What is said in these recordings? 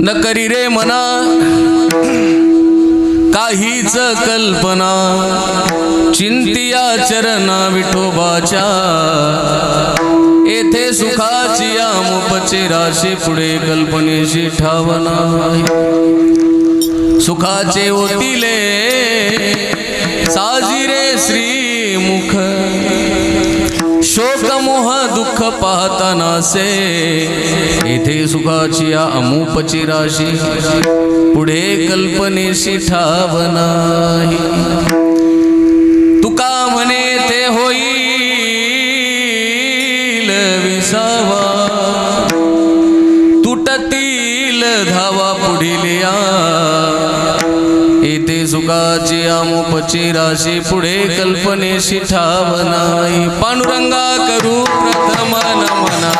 न करी रे मना काहीच कल्पना, चिंतिया चरणा विठोबाच्या, येथे सुखाची आमुपचे राशी, पुढे कल्पनेशी ठावना. सुखाचे ओतिले साजिरे श्रीमुख, शोक मोह दुःख पाहता नासे, येथे सुखाची अमुपची राशी, पुढे कल्पनेशी ठावना. तुका म्हणे ते होईल विसावा, तुटतील धावा पुढिलिया, येथे सुखाची आमुपची राशी, पुढे कल्पनेशी ठावना. पांडुरंगा करू प्रथम नमना,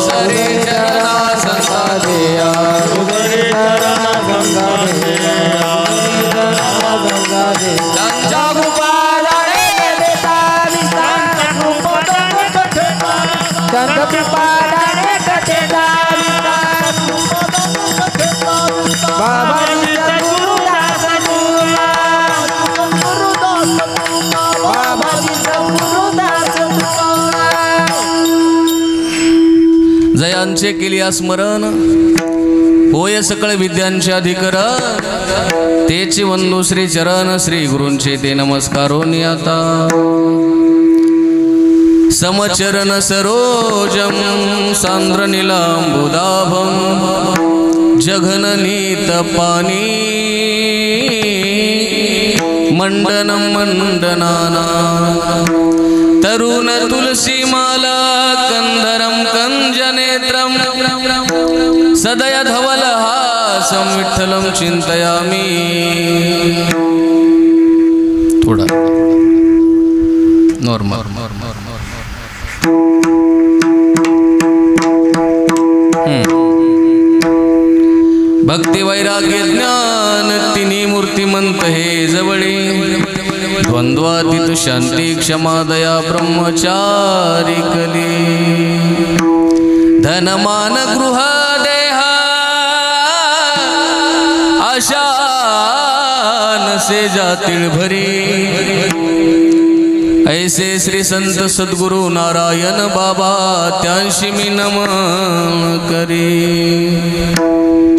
सरे चरणा संगा देया, त्यांच्या कृपादाने जयांचे केलिया स्मरण, होय सकळ विद्यांचे अधिकर, तेची वंदू श्री चरण, श्री गुरूंचे ते नमस्कारोनी आता. समचरण सरोजम सांद्र नीलांबुदाभम, जघननीत पानी मंडनम मंडनाना. तरुण तुलसी माला कंदरम कंजनेत्रम, सदय धवलहासं विठ्ठलं चिंतयामि. थोड़ा नॉर्मल. भक्ती वैराग्य ज्ञान तिन्ही मूर्तिमंत हे जवळी, द्वंद्वातीत शांती क्षमा दया ब्रह्मचारी कली. धनमान गृह देह आशा नसे जातील भरी, ऐसे श्री संत सद्गुरु नारायण बाबा त्यांशी मी नमन करी.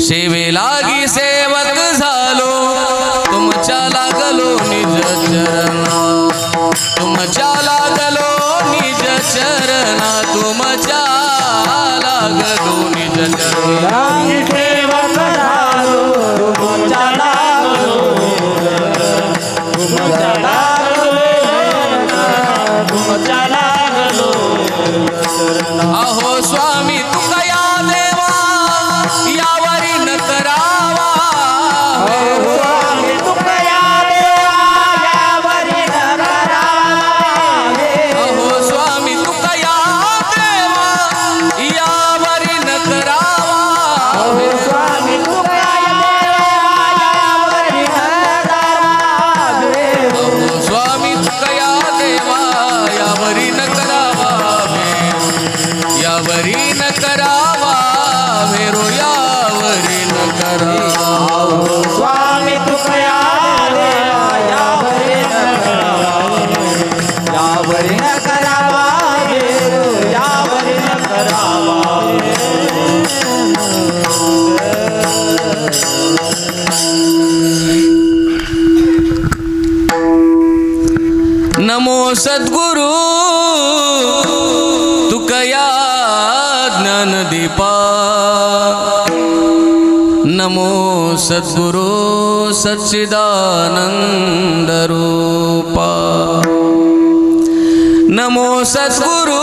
सेवे लागी सेवक झालो, तुमच्या लागलो निज चरणा, तुमच्या लागलो निज चरणा, तुमच्या लागलो निज चरणा. सेवक झालो, तुमच्या लागलो, तुमच्या लागलो, अहो स्वामी तुका या देवा, यावरी न करावा. अहो स्वामी तुका या देवा, यावरी न करावा. अहो स्वामी तुका या देवा, यावरी न करावा. अहो स्वामी तुका या देवा, यावरी न करावा. अहो स्वामी तुका या देवा, यावरी न करावा, यावरी न करावा मेरो, यावरी न करावा. स्वामी तुका या देवा, यावरी न करावा, यावरी न करावा मेरो, यावरी न करावा. नमो सद्गुरु तुका या ज्ञानदीपा, नमो सद्गुरु सच्चिदानंद रूपा. नमो सद्गुरु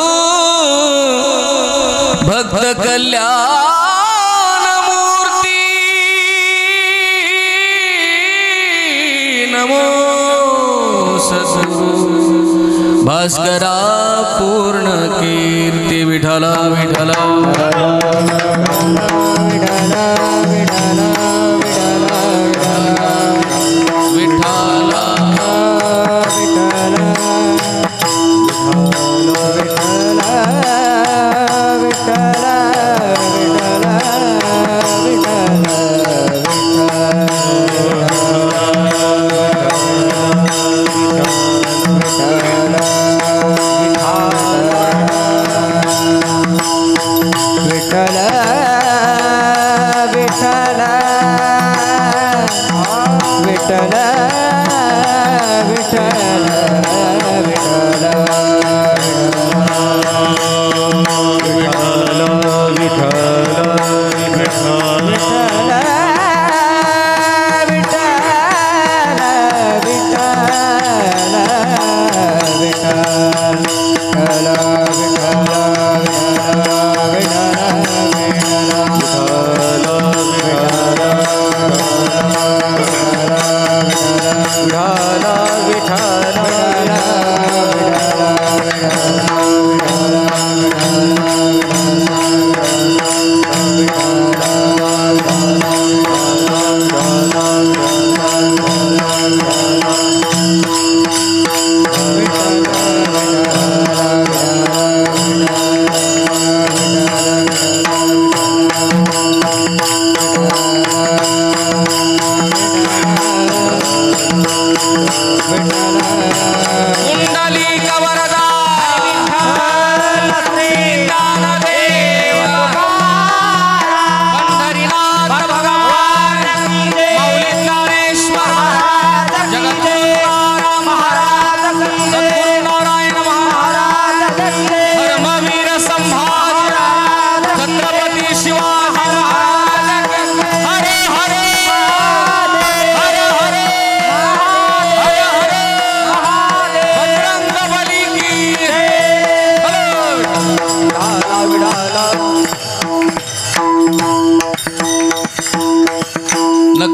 भक्त कल्याण मूर्ती, नमो सद्गुरु भास्करा पूर्ण कीर्ती. विठला विठला विठला विठला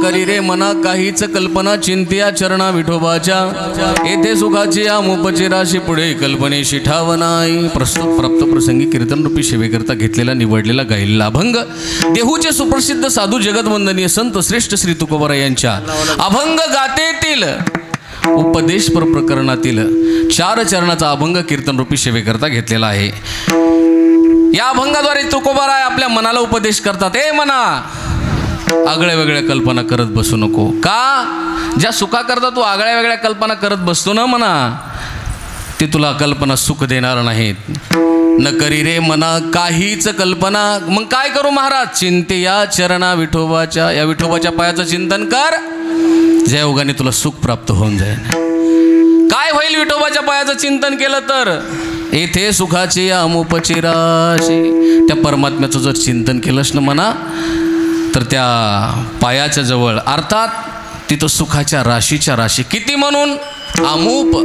करी रे मना काहीच कल्पना, चिंतिया चरणा विठोबाच्या, येथे सुखाची आमुपची राशी, पुढे कल्पनेशी ठाव नाही. प्रस्तुत प्राप्त प्रसंगी कीर्तन रूपी सेवेकरता घेतलेला निवडलेला गायलेला अभंग देहूचे सुप्रसिद्ध साधू जगतवंदनीय संत श्रेष्ठ श्री तुकोबाराय यांच्या अभंग गाथेतील उपदेशपर प्रकरणातील 4 चरणाचा अभंग कीर्तन रूपी सेवेकरता घेतलेला आहे. या अभंगाद्वारे तुकोबाराय आपल्या मनाला उपदेश करतात. ए मना, आगळ्या वेगळ्या कल्पना करत बसू नको. का? ज्या सुखाकरता तू आगळ्या वेगळ्या कल्पना करत बसतो ना म्हणा, ते तुला कल्पना सुख देणार नाहीत. न करी रे मना काहीच कल्पना. मग काय करू महाराज? चिंते या चरणा विठोबाच्या, या विठोबाच्या पायाचं चिंतन कर, ज्या योगाने तुला सुख प्राप्त होऊन जाईल. काय होईल विठोबाच्या पायाचं चिंतन केलं तर? येथे सुखाची अमुपची राशी. त्या परमात्म्याचं जर चिंतन केलंस ना म्हणा, तर त्या पायाच्या जवळ, अर्थात तिथं सुखाच्या राशीच्या राशी. किती म्हणून? अमुप.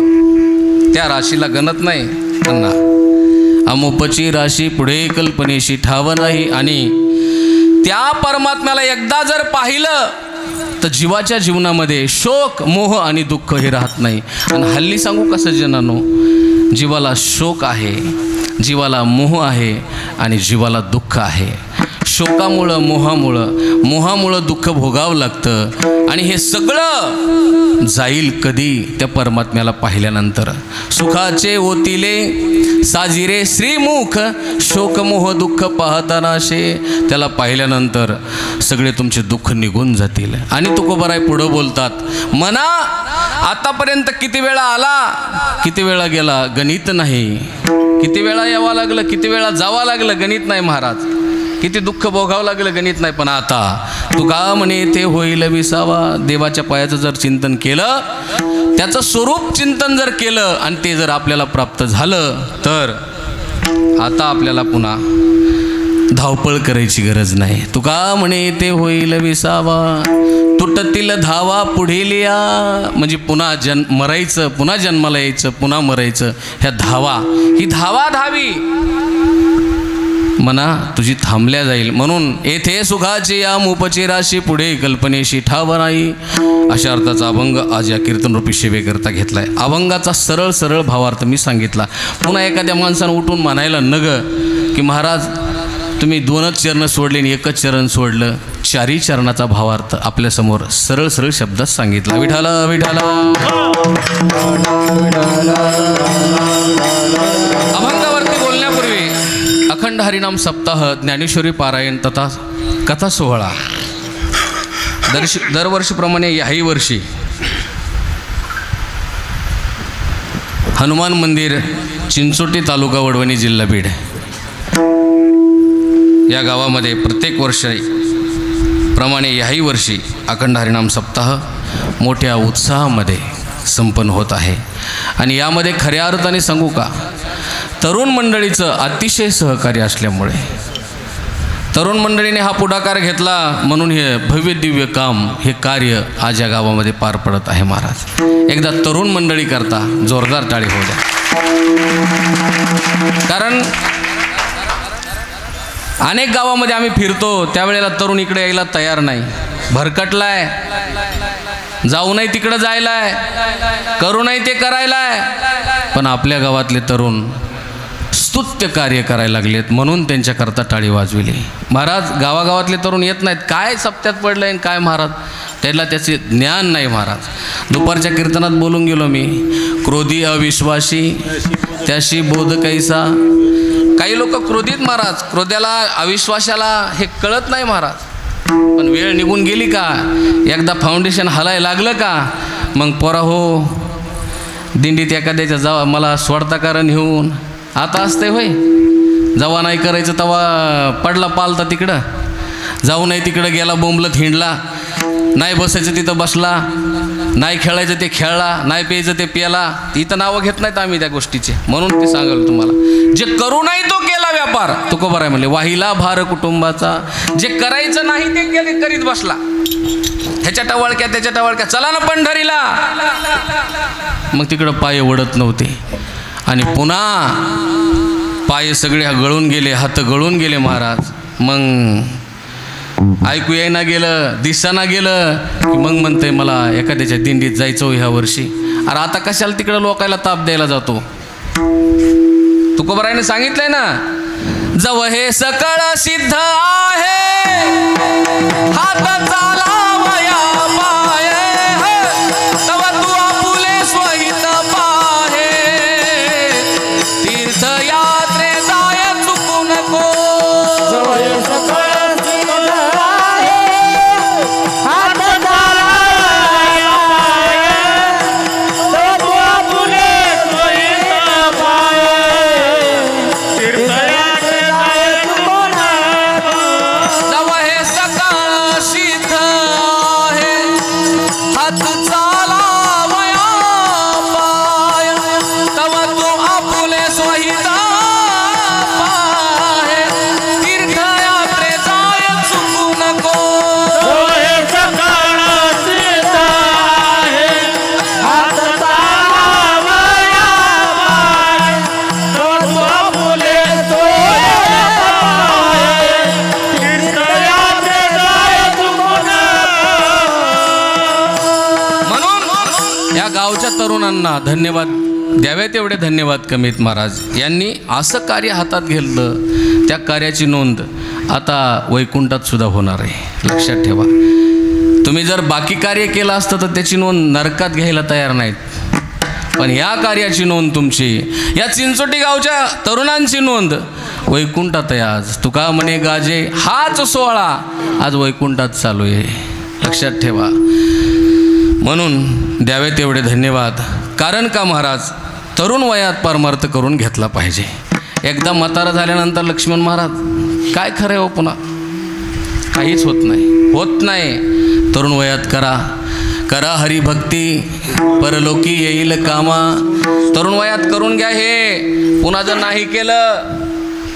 त्या राशीला गणत नाही त्यांना. अमुपची राशी, पुढे कल्पनेशी ठाव नाही. आणि त्या परमात्म्याला एकदा जर पाहिलं तर जीवाच्या जीवनामध्ये शोक, मोह आणि दुःख हे राहत नाही. आणि हल्ली सांगू कसं जनानो, जीवाला शोक आहे, जीवाला मोह आहे आणि जीवाला दुःख आहे. शोकामुळं, मोहामुळं दुःख भोगावं लागतं. आणि हे सगळं जाईल कधी? त्या परमात्म्याला पाहिल्यानंतर. सुखाचे ओतिले साजिरे श्रीमुख, शोक मोह दुःख पाहता नाशे. त्याला पाहिल्यानंतर सगळे तुमचे दुःख निघून जातील. आणि तुकोबाराय पुढं बोलतात, मना आतापर्यंत किती वेळा आला, किती वेळा गेला, गणित नाही. किती वेळा यावं लागलं, किती वेळा जावं लागलं, गणित नाही महाराज. किती दुःख भोगावं लागलं, गणित नाही. पण आता तुका म्हणे ते होईल विसावा. देवाच्या पायाचं जर चिंतन केलं, त्याचं स्वरूप चिंतन जर केलं आणि ते जर आपल्याला प्राप्त झालं, तर आता आपल्याला पुन्हा धावपळ करायची गरज नाही. तुका म्हणे ते होईल विसावा, तुटतील धावा पुढील या. म्हणजे पुन्हा मरायचं, पुन्हा जन्माला यायचं, पुन्हा मरायचं. ह्या धावा, ही धावा धावी मना तुझी थांबल्या जाईल. म्हणून येथे सुखाची आमुपची राशी, पुढे कल्पनेशी ठाव नाही. अशा अर्थाचा अभंग आज या कीर्तन रूपी सेवेकरता घेतलाय. अभंगाचा सरळ सरळ भावार्थ मी सांगितला. पुन्हा एखाद्या माणसानं उठून म्हणायला नग की महाराज तुम्ही 2च चरण सोडले आणि 1च चरण सोडलं. 4ही चरणाचा भावार्थ आपल्यासमोर सरळ सरळ शब्दात सांगितला. विठाला विठाला. अभंगावरती बोलण्यापूर्वी अखंड हरिनाम सप्ताह, ज्ञानेश्वरी पारायण तथा कथा सोहळा दरवर्षीप्रमाणे याही वर्षी हनुमान मंदिर, चिंचोटी, तालुका वडवणी, जिल्हा बीड या गावामध्ये प्रत्येक वर्षाप्रमाणे याही वर्षी अखंड हरिनाम सप्ताह मोठ्या उत्साहामध्ये संपन्न होत आहे. आणि यामध्ये खऱ्या अर्थाने सांगू का, तरुण मंडळीचं अतिशय सहकार्य असल्यामुळे, तरुण मंडळीने हा पुढाकार घेतला म्हणून हे भव्य दिव्य काम, हे कार्य आज या गावामध्ये पार पडत आहे. महाराज एकदा तरुण मंडळी करता जोरदार टाळी होऊ द्या. कारण अनेक गावामध्ये आम्ही फिरतो त्यावेळेला तरुण इकडे यायला तयार नाही, भरकटलाय, जाऊ नाही तिकडं जायलाय, करू नाही ते करायलाय. पण आपल्या गावातले तरुण स्तुत्य कार्य करायला लागलेत म्हणून त्यांच्याकरता टाळी वाजविली. महाराज गावागावातले तरुण येत नाहीत, काय सप्त्यात पडलंय काय महाराज, त्याला त्याचे ज्ञान नाही. महाराज दुपारच्या कीर्तनात बोलून गेलो मी, क्रोधी अविश्वासी त्याशी बोध कैसा. काही लोक क्रोधित महाराज, क्रोधाला अविश्वासाला हे कळत नाही महाराज. पण वेळ निघून गेली का, एकदा फाउंडेशन हलायला लागलं का, मग पोरा हो दिंडीत एखाद्याच्या जावा मला सोडता कारण घेऊन. आता असते होय, जेव्हा नाही करायचं तेव्हा पडला पालता तिकडं, जाऊ नाही तिकडं गेला बोंबलत हिंडला, नाही बसायचं तिथं बसला, नाही खेळायचं ते खेळला, नाही प्यायचं ते प्याला. इथं नावं घेत नाहीत आम्ही त्या गोष्टीचे, म्हणून ते सांगाल तुम्हाला. जे करू नाही तो केला व्यापार, तुकोबाराय म्हणले वाहिला भार कुटुंबाचा. जे करायचं नाही ते केले करीत बसला, ह्याच्या टवळक्या त्याच्या टवळक्या, चला ना पंढरीला. मग तिकडं पाय ओढत नव्हते आणि पुन्हा पाय सगळे गळून गेले, हात गळून गेले महाराज. मग ऐकू येईना गेलं, दिसाना गेलं की मग म्हणतंय मला एखाद्याच्या दिंडीत जायचं ह्या वर्षी. अरे आता कशाला तिकडं लोकायला ताप द्यायला जातो? तुकोबारायने सांगितलंय ना, जव हे सकळ सिद्ध आहे हात चालावया पाये, तव तू आपुले स्वहित पाहे, तीर्थयात्रे जाय चुकू नको. जव हे सकळ तरुणांना धन्यवाद द्यावे तेवढे धन्यवाद कमीत. महाराज यांनी असं कार्य हातात घेतलं, त्या कार्याची नोंद आता वैकुंठात सुद्धा होणार आहे, लक्षात ठेवा. तुम्ही जर बाकी कार्य केलं असतं तर त्याची नोंद नरकात घ्यायला तयार नाहीत, पण या कार्याची नोंद तुमची, या चिंचोटी गावच्या तरुणांची नोंद वैकुंठात आहे. आज तुका म्हणे गाजे हाच सोहळा आज वैकुंठात चालू आहे, लक्षात ठेवा. म्हणून द्यावे तेवढे धन्यवाद. कारण का महाराज, तरुण वयात परमार्थ करून घेतला पाहिजे. एकदा म्हातारा झाल्यानंतर लक्ष्मण महाराज काय खरं आहे हो, पुन्हा काहीच होत नाही. तरुण वयात करा हरिभक्ती, परलोकी येईल कामा. तरुण वयात करून घ्या हे. पुन्हा जर नाही केलं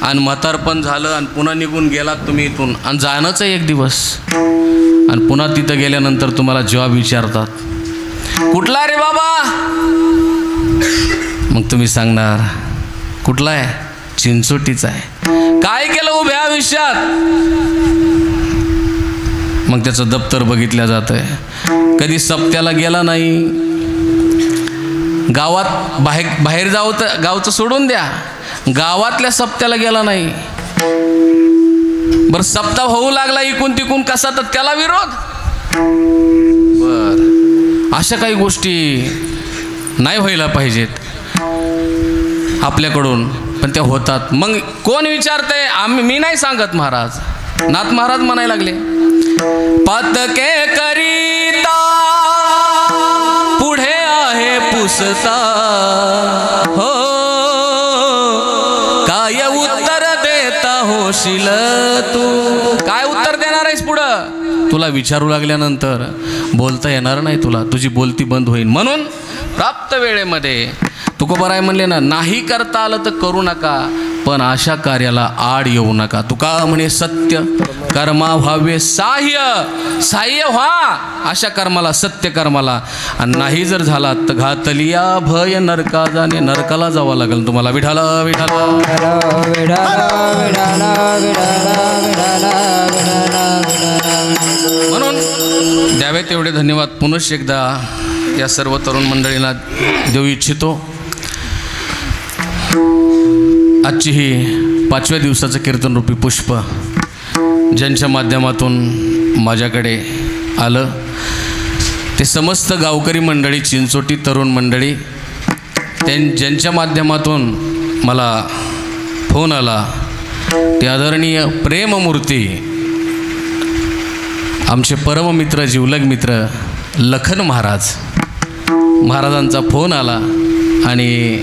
आणि म्हातारपण झालं आणि पुन्हा निघून गेलात तुम्ही इथून, आणि जाणंच आहे एक दिवस, आणि पुन्हा तिथं गेल्यानंतर तुम्हाला जॉब विचारतात, कुठला रे बाबा? मग तुम्ही सांगणार कुठला आहे? चिंचोटीचा आहे. काय केलं उभ्या आयुष्यात? मग त्याचं दप्तर बघितलं जातं आहे. कधी सप्त्याला गेला नाही, गावात बाहेर जाऊ तर गावचं सोडून द्या, गावातल्या सप्त्याला गेला नाही. बरं सप्ताह होऊ लागला इकून तिकून कसा, तर त्याला विरोध. बर अशा काही गोष्टी नाही व्हायला पाहिजेत आपल्याकडून, पण त्या होतात. मग कोण विचारते? मी नाही सांगत. महाराज नाथ महाराज म्हणायला लागले, पातके करीता पुढे आहे पुसता, हो काय उत्तर देता होशील तू? काय उत्तर देणार आहेस पुढं? तुला विचारू लागल्यानंतर बोलता येणार नाही तुला, तुझी बोलती बंद होईल. म्हणून प्राप्त वेळेमध्ये तुकोबाराय म्हणले ना, नाही करता आलं तर करू नका, पण अशा कार्याला आड येऊ नका. तुका म्हणे सत्य कर्मा व्हावे साह्य व्हा अशा कर्माला, सत्य कर्माला. आणि नाही जर झाला तर घातलिया भय नरका जाणे, नरकाला जावं लागेल तुम्हाला. विठाला विठाला म्हणून द्यावे तेवढे धन्यवाद पुनश्च एकदा या सर्व तरुण मंडळींना देऊ इच्छितो. आजची ही 5व्या दिवसाचं कीर्तनरूपी पुष्प ज्यांच्या माध्यमातून माझ्याकडे आलं, ते समस्त गावकरी मंडळी, चिंचोटी तरुण मंडळी, ज्यांच्या माध्यमातून मला फोन आला, ते आदरणीय प्रेममूर्ती आमचे परममित्र, जिवलग मित्र लखन महाराजांचा फोन आला आणि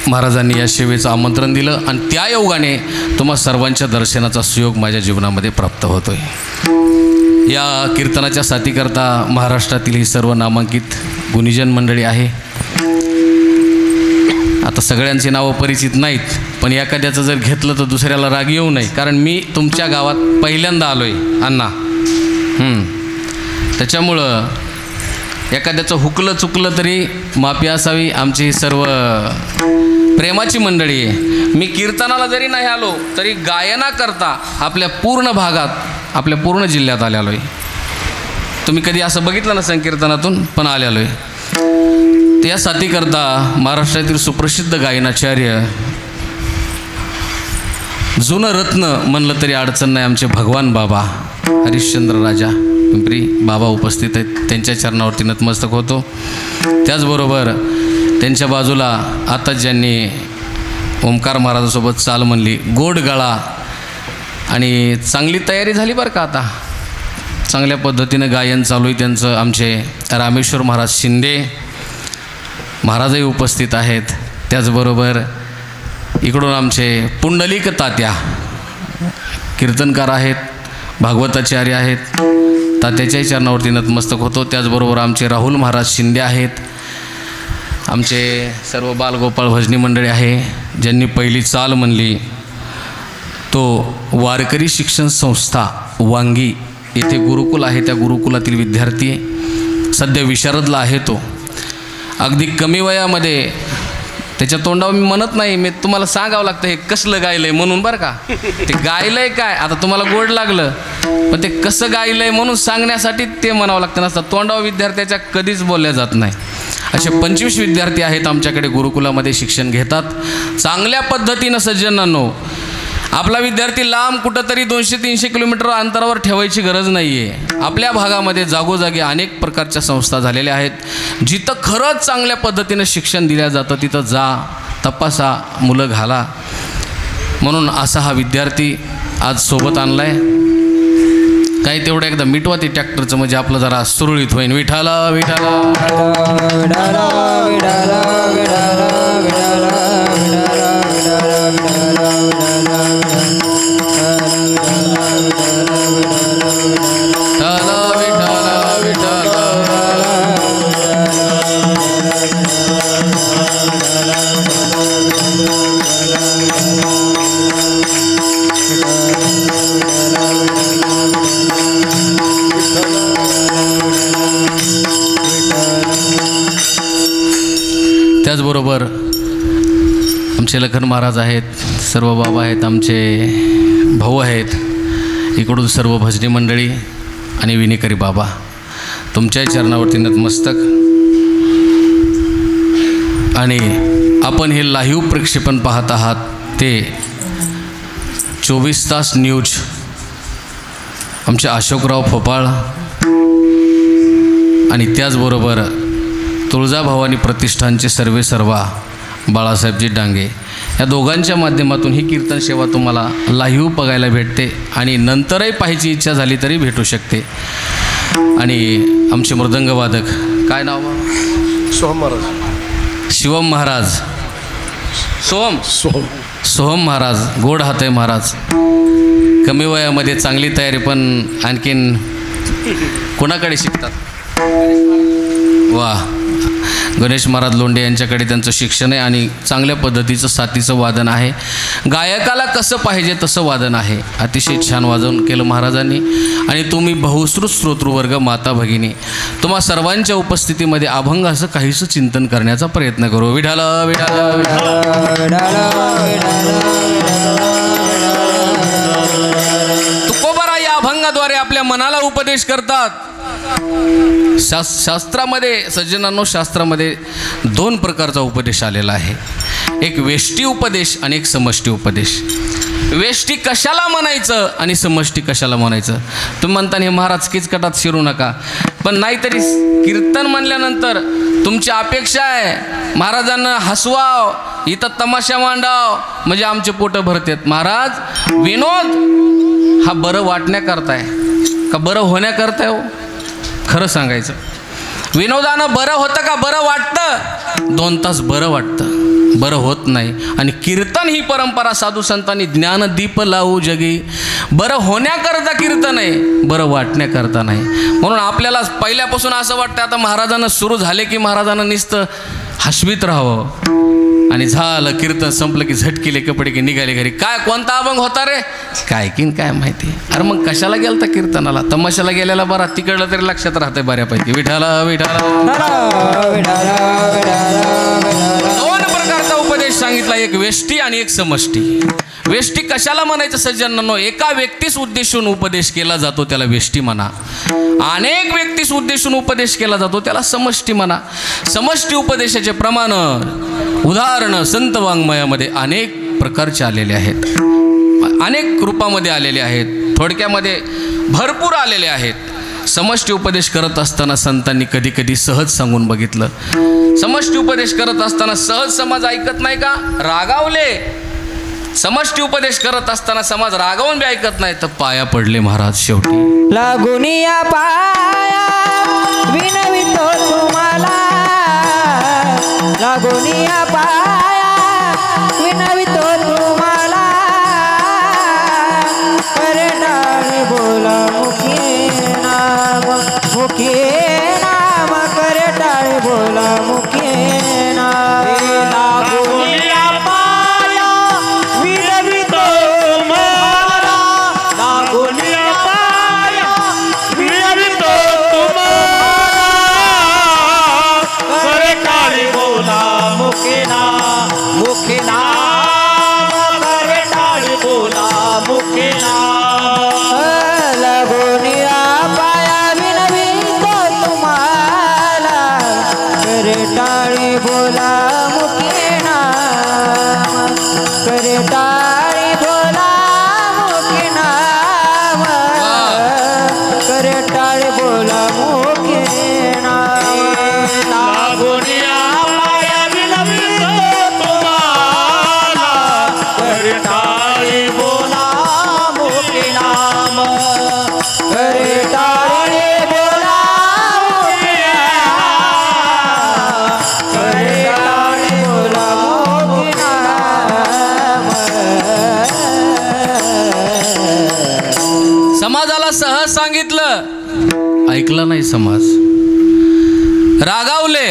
महाराजांनी या सेवेचं आमंत्रण दिलं, आणि त्या योगाने तुम्हा सर्वांच्या दर्शनाचा सुयोग माझ्या जीवनामध्ये प्राप्त होतोय. या कीर्तनाच्या साथीकरता महाराष्ट्रातील ही सर्व नामांकित गुणीजन मंडळी आहे. आता सगळ्यांची नावं परिचित नाहीत, पण एखाद्याचं जर घेतलं तर दुसऱ्याला राग येऊ नये, कारण मी तुमच्या गावात पहिल्यांदा आलो आहे अण्णा. त्याच्यामुळं एखाद्याचं हुकलं चुकलं तरी माफी असावी. आमची सर्व प्रेमाची मंडळी आहे. मी कीर्तनाला जरी नाही आलो तरी गायना करता आपल्या पूर्ण भागात आपल्या पूर्ण जिल्ह्यात आलेलो आहे. तुम्ही कधी असं बघितलं ना संकीर्तनातून पण आलेलो आहे. त्यासाठी करता महाराष्ट्रातील सुप्रसिद्ध गायनाचार्य जुनं रत्न म्हणलं तरी अडचण नाही आमचे भगवान बाबा हरिश्चंद्र राजा पिंपरी बाबा उपस्थित आहेत. त्यांच्या चरणावरती नतमस्तक होतो. त्याचबरोबर त्यांच्या बाजूला आताच ज्यांनी ओंकार महाराजासोबत चाल म्हणली, गोड गळा आणि चांगली तयारी झाली बरं का. आता चांगल्या पद्धतीनं गायन चालू आहे त्यांचं. आमचे रामेश्वर महाराज शिंदे महाराजही उपस्थित आहेत. त्याचबरोबर इकडून आमचे पुंडलिक तात्या कीर्तनकार आहेत, भागवताचार्य आहेत. तात्याच्याही चरणावरती नतमस्तक होतो. त्याचबरोबर आमचे राहुल महाराज शिंदे आहेत. आमचे सर्व बालगोपाळ भजनी मंडळी आहे ज्यांनी पहिली चाल म्हणली. तो वारकरी शिक्षण संस्था वांगी येथे गुरुकुल आहे, त्या गुरुकुलातील विद्यार्थी आहे. सध्या विशारदला आहे तो. अगदी कमी वयामध्ये त्याच्या तोंडावर मी म्हणत नाही, मी तुम्हाला सांगावं लागतं हे कसलं गायलं आहे म्हणून बरं का. ते गायलं आहे काय आता तुम्हाला गोड लागलं, पण ते कसं गायलं आहे म्हणून सांगण्यासाठी ते म्हणावं लागतं. नसतं तोंडावर विद्यार्थ्याच्या कधीच बोलल्या जात नाही. असे 25 विद्यार्थी आहेत आमच्याकडे गुरुकुलामध्ये शिक्षण घेतात. चांगल्या पद्धतीनं सज्जनांनो, आपला विद्यार्थी लांब कुठंतरी 200-300 किलोमीटर अंतरावर ठेवायची गरज नाही आहे. आपल्या भागामध्ये जागोजागी अनेक प्रकारच्या संस्था झालेल्या आहेत. जिथं खरंच चांगल्या पद्धतीनं शिक्षण दिलं जातं तिथं जा, तपासा, मुलं घाला. म्हणून असा हा विद्यार्थी आज सोबत आणला आहे. काही तेवढं एकदा मिटवा ते ट्रॅक्टरचं, म्हणजे आपलं जरा सुरळीत होईल. विठाला विठाला त्याचबरोबर आमचे लखन महाराज आहेत, सर्व बाबा आहेत, आमचे भाऊ आहेत. इकडून सर्व भजनी मंडळी आणि विनेकरी बाबा तुमच्या चरणावरती नतमस्तक. आणि आपण हे लाईव्ह प्रक्षेपण पाहत आहात ते 24 तास न्यूज आमचे अशोकराव फोपाळ आणि त्याचबरोबर तुळजाभवानी प्रतिष्ठानचे सर्वेसर्वा बाळासाहेबजी डांगे या दोघांच्या माध्यमातून ही कीर्तन सेवा तुम्हाला लाईव्ह बघायला भेटते आणि नंतरही पाहायची इच्छा झाली तरी भेटू शकते. आणि आमचे मृदंगवादक काय नाव? सोहम महाराज, शिवम महाराज, सोहम महाराज. गोड हात आहे महाराज. कमी वयामध्ये चांगली तयारी, पण आणखीन कोणाकडे शिकतात? वा, गणेश महाराज लोंढे यांच्याकडे त्यांचं शिक्षण आहे आणि चांगल्या पद्धतीचं साथीचं वादन आहे. गायकाला कसं पाहिजे तसं वादन आहे. अतिशय छान वादन केलं महाराजांनी. आणि तुम्ही बहुश्रुत श्रोतृवर्ग, माता भगिनी, तुम्हा सर्वांच्या उपस्थितीमध्ये अभंग असं काहीसं चिंतन करण्याचा प्रयत्न करू. विठाला विठाला तुकोबारा या अभंगाद्वारे आपल्या मनाला उपदेश करतात. शास्त्रामध्ये सज्जनांनो, शास्त्रामध्ये 2 प्रकारचा उपदेश आलेला आहे. एक वेष्टी उपदेश आणि एक समष्टी उपदेश. वेष्टी कशाला म्हणायचं आणि समष्टी कशाला म्हणायचं? तुम्ही म्हणता हे महाराज किचकटात शिरू नका, पण नाहीतरी कीर्तन म्हणल्यानंतर तुमची अपेक्षा आहे महाराजांना हसवाव, इथं तमाशा मांडाव, म्हणजे आमचे पोटं भरतात. महाराज, विनोद हा बरं वाटण्याकरता आहे का बरं होण्याकरता आहे? हो, खरं सांगायचं, विनोदानं बरं होतं का बरं वाटतं? 2 तास बरं वाटतं, बरं होत नाही. आणि कीर्तन ही परंपरा साधू संतांनी ज्ञानदीप लावू जगी, बरं होण्याकरता कीर्तन आहे, बरं वाटण्याकरता नाही. म्हणून आपल्याला पहिल्यापासून असं वाटतं आता महाराजांना सुरू झाले की महाराजांना नुसतं हसवीत राहावं आणि झालं कीर्तन संपलं की झटकिले कपडे की निघाले घरी. काय कोणता अभंग होता रे काय किन काय माहिती. अरे मग कशाला गेलता कीर्तनाला? तमाशाला गेलेला बरा, तिकडलं तरी लक्षात राहतंय बऱ्यापैकी. विठाला विठाला 2 प्रकारचा उपदेश सांगितला. व्यष्टी आणि एक समष्टी. व्यष्टी कशाला म्हणायचं सज्जनांनो? एका व्यक्तीस उद्देशून उपदेश केला जातो त्याला व्यष्टी म्हणा. अनेक व्यक्तीस उद्देशून उपदेश केला जातो त्याला समष्टी म्हणा. समष्टी उपदेशाचे प्रमाण उदाहरणं संत वाङ्मयामध्ये अनेक प्रकारचे आलेले आहेत, अनेक रूपामध्ये आलेले आहेत, थोडक्यामध्ये भरपूर आलेले आहेत. समष्टी उपदेश करत असताना संतांनी कधी कधी सहज सांगून बघितलं. समष्टी उपदेश करत असताना सहज समाज ऐकत नाही का? रागावले. समष्टी उपदेश करत असताना समाज रागावून बी ऐकत नाही तर पाया पडले महाराज. शेवटी लागुनिया पाया विनवितो तुम्हाला, लागुनिया पाया विनवितो तुम्हाला, करे टाळे बोला मुखी नाम, मुखी नाम, करे टाळे बोला मुखी नाम. लागुनिया पाया विनवितो तुम्हाला, लागुनिया पाया विनवितो तुम्हाला, करे टाळे बोला मुखी नाम, मुखी नाम, करे टाळे बोला मुखी नाम. लागुनिया पाया विनवितो तुम्हाला, करे टाळे बोला मुखी नाम, करे टाळे बोला मुखी नाम, करे टाळे बोला मुखी नाम. लागुनिया पाया विनवितो तुम्हाला, करे टाळे बोला मुखी नाम, करे टाळे बोला मुखी नाम, करे टाळे बोला मुखी नाम. समाजाला सहज सांगितलं, ऐकलं नाही समाज. रागावले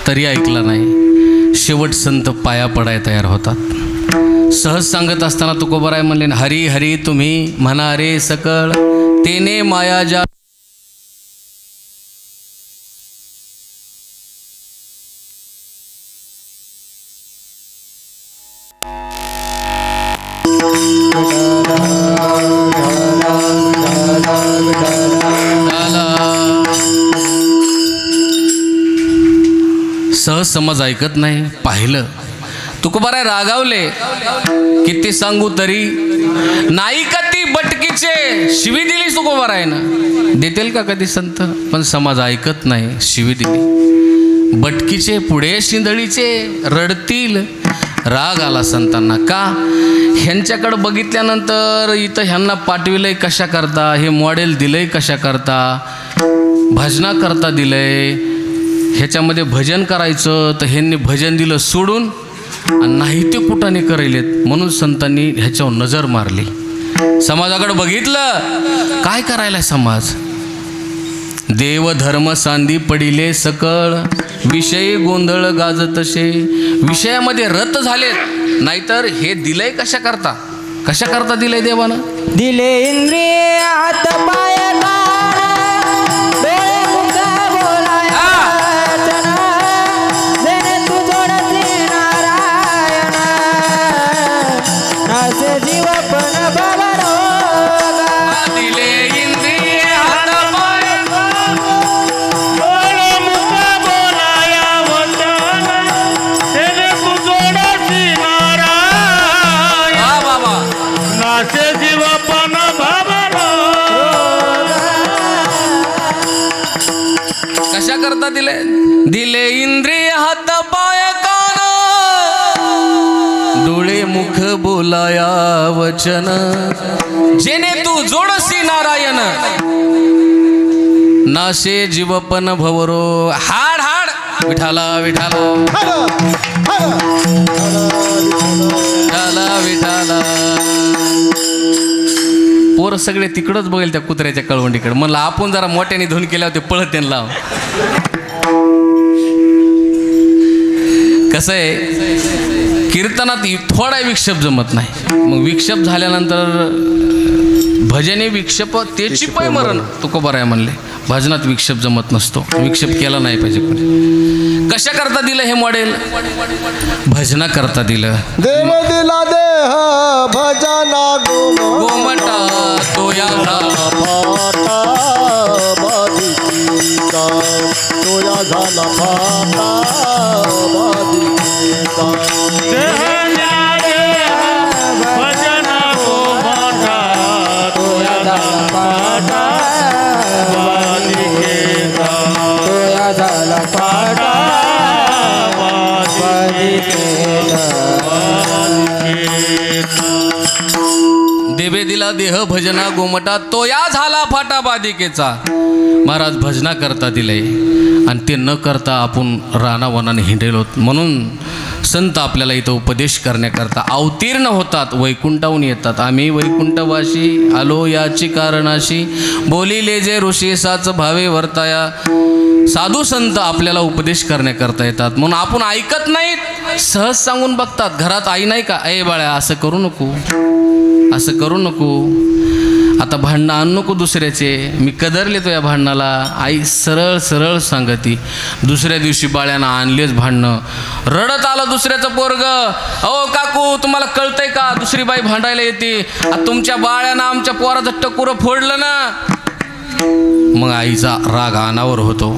तरी ऐकलं नाही. शेवट संत पाया पडाय तयार होतात. सहज सांगत असताना तुकोबाराय म्हणले, हरी हरी तुम्ही म्हणा रे सकळ, तेने माया जा. सहज समाज ऐकत नाही. पाहिलं तुकोबाराय रागावले, किती सांगू तरी नाही का ती बटकीचे शिवी दिली तुकोबारायनं. देतील का कधी संत? पण समाज ऐकत नाही, शिवी दिली. बटकीचे पुढे शिंदळीचे रडतील. राग आला संतांना. का? ह्यांच्याकडे बघितल्यानंतर इथं ह्यांना पाठविलंय कशा करता, हे मॉडेल दिलंय कशा करता, भजना करता दिलंय, ह्याच्यामध्ये भजन करायचं तर ह्यांनी भजन दिलं सोडून आणि नाही ते कुठाने करायलेत. म्हणून संतांनी ह्याच्यावर नजर मारली. समाजाकडे बघितलं, काय करायला समाज. देव धर्म सांदी पडिले सकळ, विषय गोंधळ गाजतसे. विषयामध्ये रत झालेत, नाहीतर हे दिलंय कशा करता, कशा करता दिलंय देवानं. दिले इंद्रिय हात पाय कान, डोळे मुख बोलाया वचन, जेणे तू जोडसी नारायण, नासे जीव पण भवरोगा. दिले इंद्रिय हात पाय कान, डोळे मुख बोलाया वचन, जेणे तू जोडसी नारायण, वा बाबा. नासे जीव पण भवरोगा. कशा करता दिले. दिले इंद्रिय हात पाय कान, डोळे मुख बोलाया वचन, जेणे तू जोडसी नारायण, नाशे जीवपन भवरो. हाड हाड विठाला विठाला विठाला विठाला. पोर सगळे तिकडंच बघेल त्या कुत्र्याच्या कळवंडीकडे. म्हणलं आपण जरा मोठ्याने धुन केल्यावर ते पळत त्यांना. कसं आहे, कीर्तनात थोडा विक्षेप जमत नाही. मग विक्षेप झाल्यानंतर भजने विक्षेप त्याची पै मरण तुकोबा राय म्हणले. भजनात विक्षेप जमत नसतो, विक्षेप केला नाही पाहिजे कोणी. कशा करता दिलं हे मॉडेल? भजना करता दिलं. देव दिला देह भजना गोमटा तो या झाला फाटा बाधिका, तो या झाला फाटा बाधिका. भजन गोमटा तोया झाला फाटा बाधिकेचा, तोया झाला फाटा बाधिकेचा. देवे दिला देह भजना गोमटा तो या झाला फाटा बाधिकेचा. महाराज भजना करता दिलंय आणि ते न करता आपण रानावनाने हिंडेलो. म्हणून संत आपल्याला इथं उपदेश करण्याकरता अवतीर्ण होतात, वैकुंठाहून येतात. आम्ही वैकुंठवाशी आलो याची कारणाशी, बोलिले जे ऋषी साच भावे वर्ताया. साधू संत आपल्याला उपदेश करण्याकरता येतात, म्हणून आपण ऐकत नाहीत, सहज सांगून बघतात. घरात आई नाही का, ए बाळ्या असं करू नको, असं करू नको, आता भांडणं आणू नको दुसऱ्याचे. मी कदरले तो या भांडणाला. आई सरळ सरळ सांगती. दुसऱ्या दिवशी बाळ्यानं आणलेच भांडणं. रडत आलं दुसऱ्याचं पोरग, अहो काकू तुम्हाला कळतंय का, दुसरी बाई भांडायला येते, तुमच्या बाळ्यानं आमच्या पोराचं टकुरं फोडलं ना. मग आईचा राग अनावर होतो.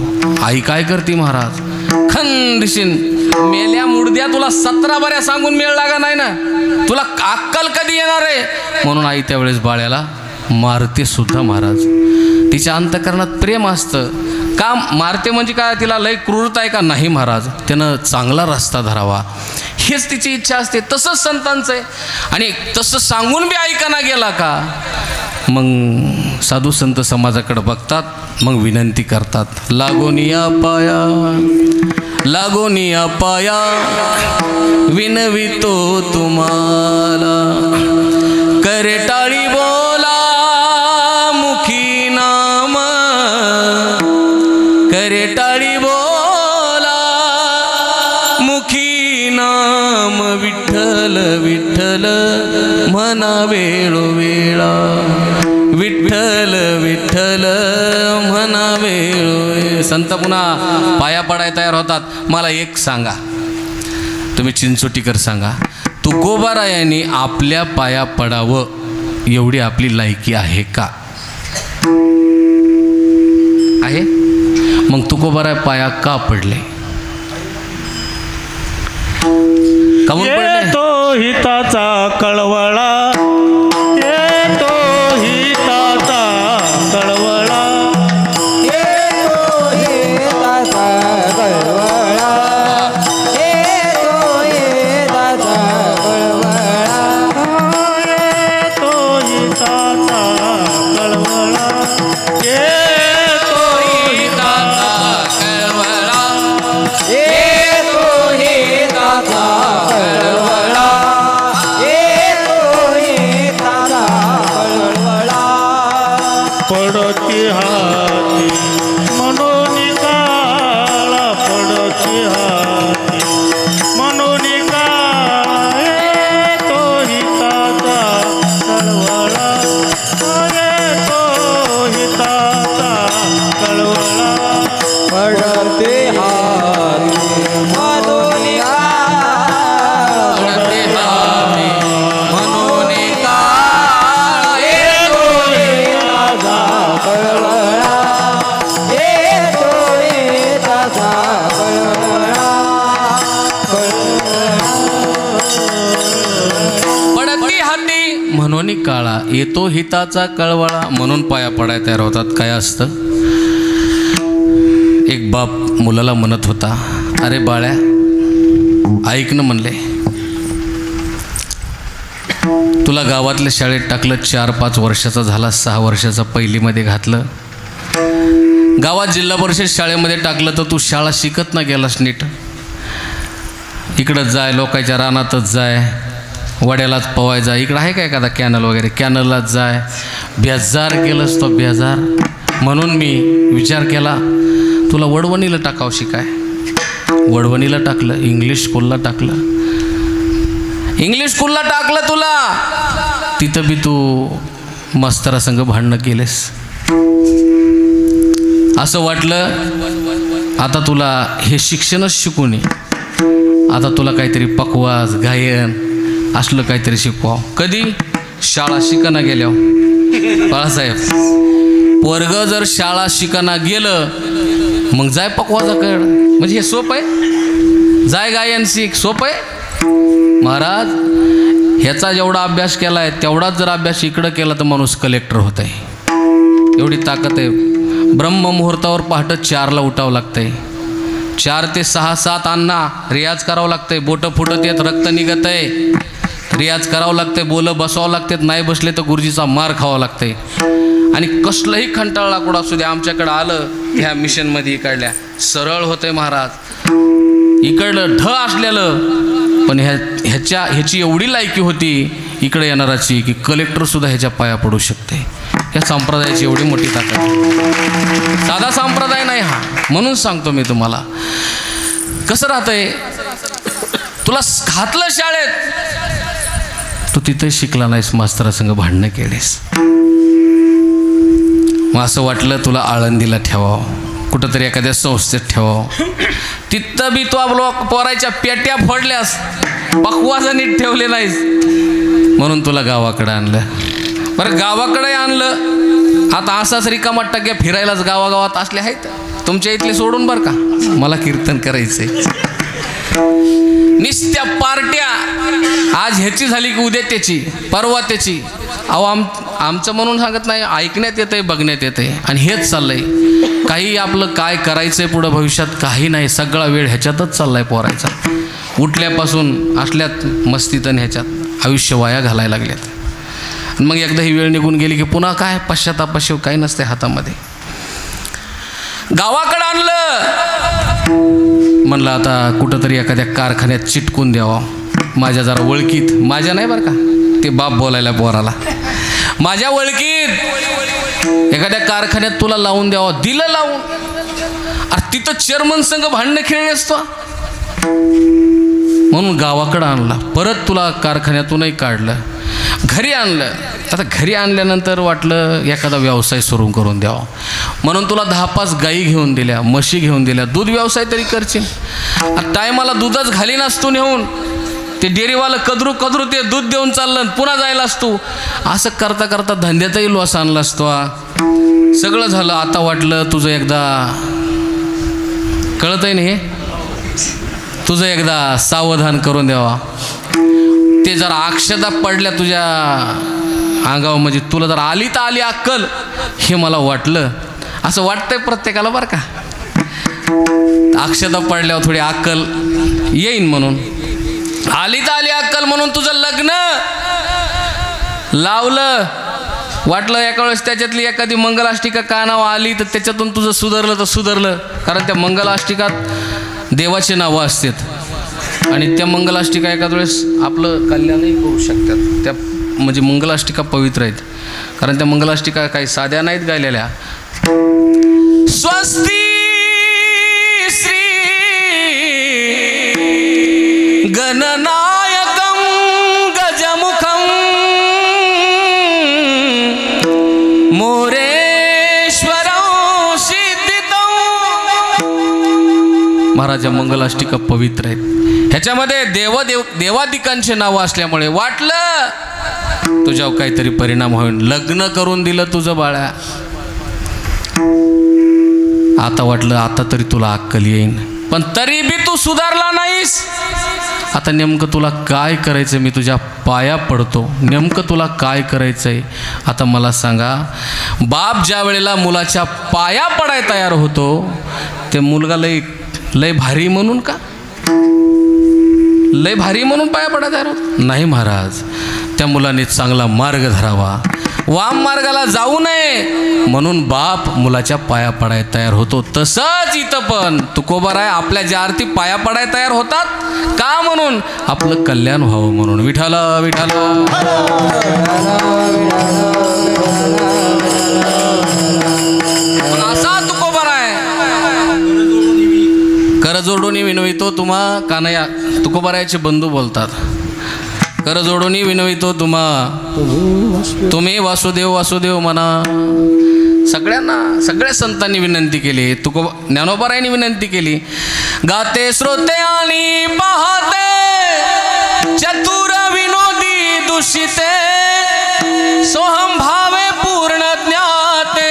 आई काय करते महाराज, खंदिशीन मेल्या मुडद्या, तुला 17 बऱ्या सांगून मेळ लागा नाही ना, तुला अक्कल कधी येणार आहे. म्हणून आई त्यावेळेस बाळ्याला मारते सुद्धा महाराज. तिच्या अंतःकरणात प्रेम असतं. का मारते म्हणजे काय, तिला लय क्रूरता आहे का, नाही महाराज, त्यानं चांगला रस्ता धरावा हेच तिची इच्छा असते. तसंच संतांचं आहे. आणि तसं सांगून बी ऐकाना गेला का, मग साधू संत समाजाकडे बघतात, मग विनंती करतात. लागोनिया पाया, लागोनिया पाया विनवितो तुम्हाला, करे टाळी बोला मुखी नाम, करे टाळी बोला मुखी नाम. विठ्ठल विठ्ठल म्हणा वेळोवेळा, विठ्ठल विठ्ठल म्हणा वेळोवेळा. संत पुन्हा पाया पडायला तयार होतात. मला एक सांगा, तुम्ही चिंचोटीकर सांगा, तुकोबारायांनी आपल्या पाया पडावं एवढी आपली लायकी आहे का? आहे? मग तुकोबाराय पाया का पडले? काहून पडले? तो हिताचा कळवळा, येतो हिताचा कळवळा, येतो हिताचा कळवळा, येतो हिताचा कळवळा, येतो हिताचा कळवळा, येतो हिताचा कळवळा, येतो हिताचा कळवळा, येतो हिताचा कळवळा. पडती हाती म्हणून काळा, पडती हाती म्हणून काळा, येतो हिताचा कळवळा, येतो हिताचा कळवळा. पडते हाती म्हणून पडते हाती म्हणून काळ, येतो हिताचा कळवळा, येतो हिताचा कळवळा. पडती हाती म्हणून काळा, येतो हिताचा कळवळा. म्हणून पाया पडायला तयार होतात. काय असतं, एक बाप मुलाला म्हणत होता, अरे बाळ्या ऐक ना म्हणले, तुला गावातल्या शाळेत टाकलं, 4-5 वर्षाचा झाला, 6 वर्षाचा पहिलीमध्ये घातलं, गावात जिल्हा परिषद शाळेमध्ये टाकलं, तर तू शाळा शिकत ना गेलास नीट. इकडंच जाय, लोकांच्या रानातच जाय, वड्यालाच पवाय जाय, इकडं आहे का एखादा कॅनल वगैरे, कॅनललाच जाय, बेजार केलंस तो बेजार. म्हणून मी विचार केला, तुला वडवणीला टाकावं शिकाय. वडवणीला टाकलं, इंग्लिश स्कूलला टाकलं, इंग्लिश स्कूलला टाकलं तुला. तिथं बी तू मास्तरासंग भांडणं केलेस, असं वाटलं आता तुला हे शिक्षणच शिकू नये, आता तुला काहीतरी पकवाज गायन असलं काहीतरी शिकवा. कधी? शाळा शिकाना गेल्यावर. बाळासाहेब, पोरग जर शाळा शिकाना गेलं मग जाय पकवाजाकड, म्हणजे हे सोपं आहे. जाय गायन शिक, सोपं आहे. महाराज, ह्याचा जेवढा अभ्यास केला आहे तेवढाच जर अभ्यास इकडं केला तर माणूस कलेक्टर होत आहे. एवढी ताकद आहे. ब्रह्ममुहूर्तावर पहाटे 4ला उठावं लागतंय. 4 ते 6, 7 अन्ना रियाज करावं लागतंय. बोटं फुटत येत, रक्त निघत आहे, रियाज करावं लागतंय. बोलं बसवावं लागतात, नाही बसले तर गुरुजीचा मार खावा लागतंय. आणि कसलंही खंटाळ लाकूड असू द्या आमच्याकडं आलं ह्या मिशनमध्ये इकडल्या सरळ होतंय महाराज. इकडलं ढ असलेलं पण ह्याची एवढी लायकी होती इकडे येणाराची की कलेक्टरसुद्धा ह्याच्या पाया पडू शकते. या संप्रदायाची एवढी मोठी ताकद आहे. साधा संप्रदाय नाही हा. म्हणून सांगतो मी तुम्हाला, कसं राहतंय, तुला घातलं शाळेत, तू तिथं शिकला नाहीस, मास्तरासंग भांडणं केलीस. मग असं वाटलं तुला आळंदीला ठेवावं, कुठंतरी एखाद्या संस्थेत ठेवावं. तिथं बी तू आपलं पोरायच्या पेट्या फोडल्यास, पकवाजा नीट ठेवले नाहीस, म्हणून तुला गावाकडं आणलं. बरं, गावाकडे आणलं, आता असाच रिकामा टक्क्या फिरायलाच गावागावात असले आहेत. तुमच्या इथले सोडून बरं का, मला कीर्तन करायचंय. निस्त्या पार्ट्या, आज ह्याची झाली की उद्या त्याची, परवा त्याची. अहो आमचं म्हणून सांगत नाही, ऐकण्यात येतंय, बघण्यात येतंय, आणि हेच चाललंय. काही आपलं काय करायचंय पुढं भविष्यात काही नाही, सगळा वेळ ह्याच्यातच चाललाय पोरायचा. उठल्यापासून असल्यात मस्तीत आणि ह्याच्यात आयुष्य वाया घालायला लागल्यात. मग एकदा ही वेळ निघून गेली की पुन्हा काय पश्चातापाशिव काही नसते हातामध्ये. गावाकडं आणलं, म्हणलं आता कुठंतरी एखाद्या कारखान्यात चिटकून द्यावं. माझ्या जरा ओळखीत, माझ्या नाही बरं का, ते बाप बोलायला पोराला, माझ्या ओळखीत एखाद्या कारखान्यात तुला लावून द्यावं. दिलं लावून. अरे तिथं चेअरमन संघ भांडणं खेळले असतो, म्हणून गावाकडं आणला. परत तुला कारखान्यातूनही काढलं, घरी आणलं. आता घरी आणल्यानंतर वाटलं एखादा व्यवसाय सुरू करून द्यावा, म्हणून तुला 10-5 गाई घेऊन दिल्या, म्हशी घेऊन दिल्या. दूध व्यवसाय तरी करशील. टायमाला दूधच घाली नसतो नेऊन, ते डेअरीवालं कदरू ते दूध देऊन चाललं, पुन्हा जायला असतो. असं करता करता धंद्यातही लॉस आणला असतो. सगळं झालं. आता वाटलं तुझं एकदा, कळत आहे ना हे, तुझं एकदा सावधान करून द्यावा. ते जरा अक्षता पडल्या तुझ्या अंगावर, म्हणजे तुला जर आली तर आली अक्कल, हे मला वाटलं. असं वाटतंय प्रत्येकाला बरं का, अक्षता पडल्यावर थोडी अक्कल येईन म्हणून. आली तर आली अक्कल म्हणून तुझं लग्न लावलं. वाटलं एका वेळेस त्याच्यातली एखादी मंगलाष्टिका कानावर आली तर त्याच्यातून तुझं सुधारलं तर सुधारलं. कारण त्या मंगलाष्टिकात देवाची नावं असतात आणि त्या मंगलाष्टिका एखाद्या वेळेस आपलं कल्याणही करू शकतात. त्या म्हणजे मंगलाष्टिका पवित्र आहेत, कारण त्या मंगलाष्टिका काही साध्या नाहीत गायलेल्या. स्वस्ती श्री गणनायकं गजमुखं मोरेश्वरं सिद्धितं. महाराज मंगलाष्टिका पवित्र आहेत. ह्याच्यामध्ये देवादिकांचे नावं असल्यामुळे वाटलं तुझ्यावर काहीतरी परिणाम होईल. लग्न करून दिलं तुझं बाळा. आता वाटलं आता तरी तुला अक्कल येईन, पण तरी बी तू सुधारला नाहीस. आता नेमकं तुला काय करायचं, मी तुझ्या पाया पडतो. नेमकं तुला काय करायचंय आता मला सांगा. बाप ज्या वेळेला मुलाच्या पाया पडाय तयार होतो, ते मुलगा लय भारी म्हणून का, लय भारी म्हणून पाया पडाय तयार होतो नाही महाराज. त्या मुलाने चांगला मार्ग धरावा, वाम मार्गाला जाऊ नये म्हणून बाप मुलाच्या पाया पडाय तयार होतो. तसंच इथं पण तुकोबाराय आपल्या ज्या आरती पाया पडाय तयार होतात का, म्हणून आपलं कल्याण व्हावं म्हणून. विठाला विठाला असा तुकोबाराय कर जोडून विनवितो तुम्हा कानया. तुकोबारायचे बंधू बोलतात, कर जोडून विनवितो तुम्हा तुम्ही वासुदेव वासुदेव म्हणा. सगळ्यांना सगळ्या संतांनी विनंती केली. ज्ञानोबारायांनी विनंती केली. गाते श्रोते आणि पाहते चतुर विनोदी दूषिते सोहम भावे पूर्ण ज्ञाते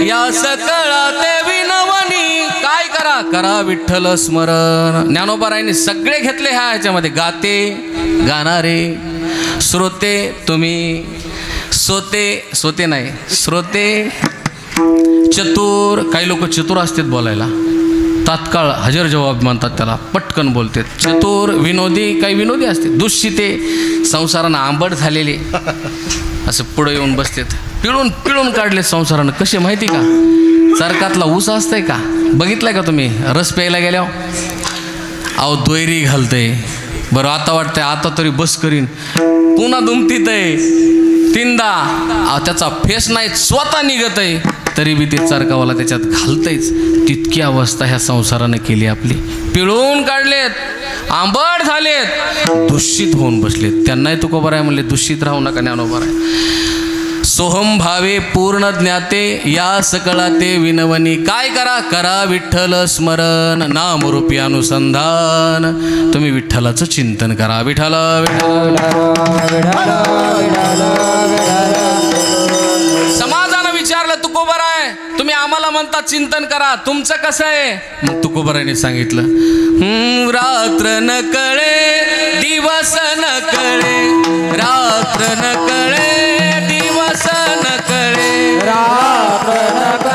या सकळाते विनवनी काय करा करा विठ्ठल स्मरण. ज्ञानोबारायांनी सगळे घेतले ह्याच्यामध्ये. गाते गाणारे, श्रोते तुम्ही, सोते नाही श्रोते, चतुर काही लोक चतुर असतात बोलायला, तात्काळ हजर जवाब म्हणतात त्याला, पटकन बोलतात. चतुर विनोदी काही विनोदी असते. दूषिते संसारानं आंबट झालेले असं पुढे येऊन बसतात. पिळून पिळून काढले संसारानं. कसे माहिती का? चरकातला ऊस असतंय का बघितलाय का तुम्ही? रस प्यायला गेल्यावर अहो दोयरी घालतंय. बरं आता वाटतंय आता तरी बस करीन, पुन्हा दुमतीत आहे तीनदा. त्याचा फेस नाही स्वतः निघत आहे तरी बी ते चरकावाला त्याच्यात घालतंयच. तितकी अवस्था ह्या संसारानं केली आपली. पिळून काढलेत, आंबट झालेत, दूषित होऊन बसलेत. त्यांनाही तुकोबा आहे म्हणले दूषित राहू नका ज्ञानोबा आहे. सोहम भावे पूर्ण ज्ञाते या सकळा ते विनवनी काय करा करा विठ्ठल स्मरण नामरूपी अनुसंधान. तुम्ही विठ्ठलाचं चिंतन करा. विठ्ठल समाजानं विचारलं तुकोबर आहे तुम्ही आम्हाला म्हणता चिंतन करा, तुमचं कसं आहे? मग तुकोबराने सांगितलं रात्र न कळे दिवस न कळे, रात्र न कळे दिवस न कळे, रात्र न